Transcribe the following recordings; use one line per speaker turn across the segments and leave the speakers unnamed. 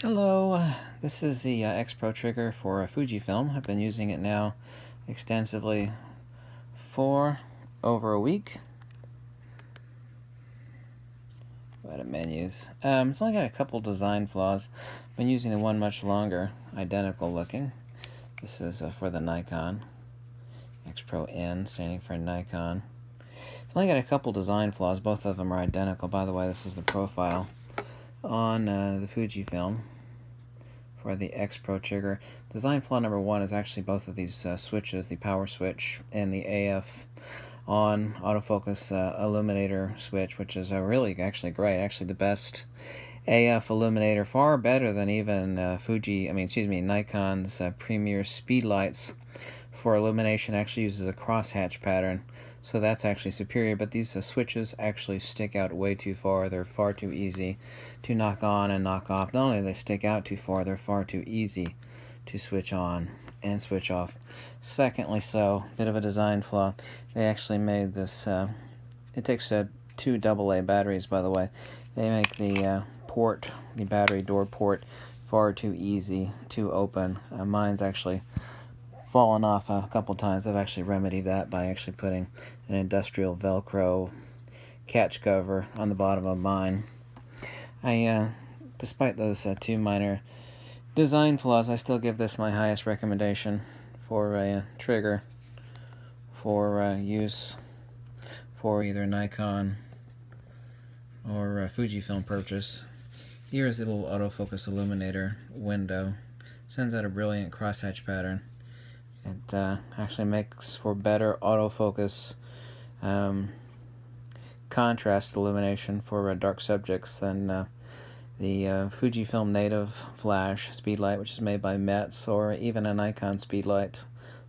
Hello, this is the XPRO trigger for Fujifilm. I've been using it now extensively for over a week. Go to menus. It's only got a couple design flaws. I've been using the one much longer, identical looking. This is for the Nikon. XPRO N, standing for Nikon. It's only got a couple design flaws. Both of them are identical. By the way, this is the profile on the Fujifilm for the XPRO trigger. Design flaw number one is actually both of these switches, the power switch and the AF on autofocus illuminator switch, which is really actually great. Actually the best AF illuminator, far better than even Nikon's premier speed lights for illumination. Actually uses a crosshatch pattern, so that's actually superior. But these switches actually stick out way too far. They're far too easy to knock on and knock off. Not only do they stick out too far, they're far too easy to switch on and switch off. Secondly, bit of a design flaw. They actually made this, it takes two AA batteries, by the way. They make the battery door port, far too easy to open. Mine's actually fallen off a couple times. I've actually remedied that by actually putting an industrial Velcro catch cover on the bottom of mine. Despite those two minor design flaws, I still give this my highest recommendation for a trigger for use for either Nikon or Fujifilm purchase. Here is the little autofocus illuminator window. Sends out a brilliant crosshatch pattern. It actually makes for better autofocus contrast illumination for dark subjects than the Fujifilm native flash speedlight, which is made by Metz, or even a Nikon speedlight,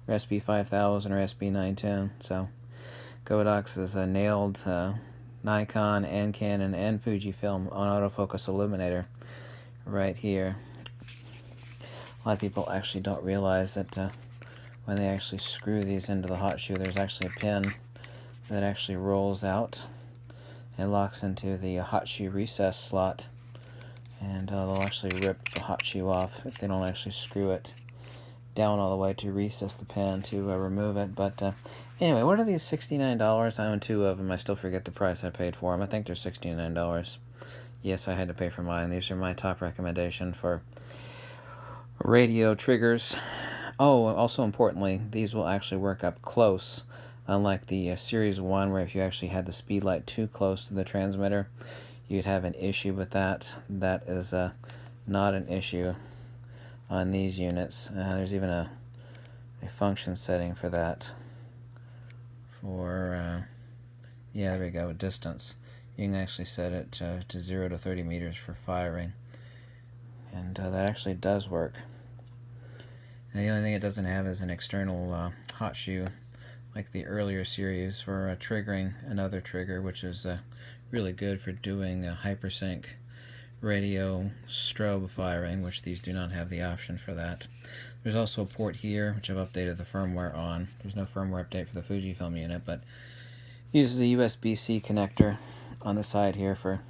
SB5000 or SB910. So Godox has nailed Nikon and Canon and Fujifilm on autofocus illuminator right here. A lot of people actually don't realize that when they actually screw these into the hot shoe, there's actually a pin that actually rolls out and locks into the hot shoe recess slot, and they'll actually rip the hot shoe off if they don't actually screw it down all the way to recess the pin to remove it. But anyway, what are these $69? I own two of them. I still forget the price I paid for them. I think they're $69. Yes, I had to pay for mine. These are my top recommendation for radio triggers. Oh, also importantly, these will actually work up close, unlike the Series 1, where if you actually had the speedlight too close to the transmitter, you'd have an issue with that. That is not an issue on these units. There's even a function setting for that. For, yeah, there we go, distance. You can actually set it to 0 to 30 meters for firing. And that actually does work. And the only thing it doesn't have is an external hot shoe, like the earlier series, for triggering another trigger, which is really good for doing hypersync radio strobe firing, which these do not have the option for that. There's also a port here, which I've updated the firmware on. There's no firmware update for the Fujifilm unit, but uses a USB-C connector on the side here for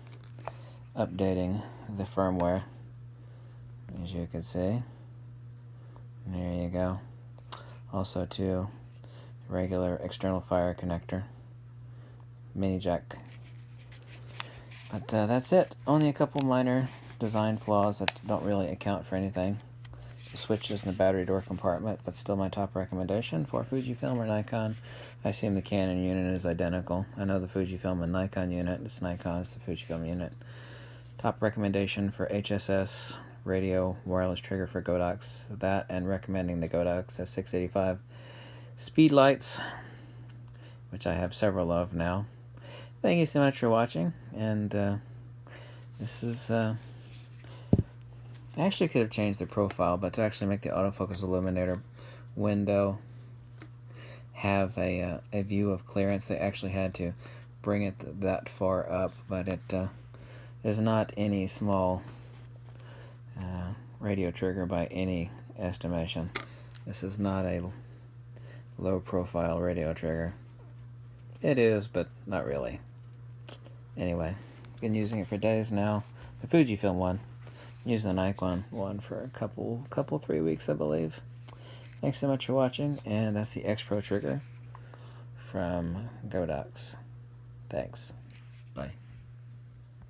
updating the firmware, as you can see. There you go. Also to regular external fire connector, mini jack. But that's it. Only a couple minor design flaws that don't really account for anything. The switches in the battery door compartment, but still my top recommendation for Fujifilm or Nikon. I assume the Canon unit is identical. I know the Fujifilm and Nikon unit. It's Nikon, it's the Fujifilm unit. Top recommendation for HSS radio wireless trigger for Godox. That, and recommending the Godox S685 speed lights, which I have several of now. Thank you so much for watching, and this is I actually could have changed the profile, but to actually make the autofocus illuminator window have a view of clearance, they actually had to bring it that far up, but it is not any small radio trigger by any estimation. This is not a low profile radio trigger. It is, but not really. Anyway, been using it for days now. The Fujifilm one. Used the Nikon one for a couple 3 weeks, I believe. Thanks so much for watching, and that's the XPRO trigger from Godox. Thanks. Bye.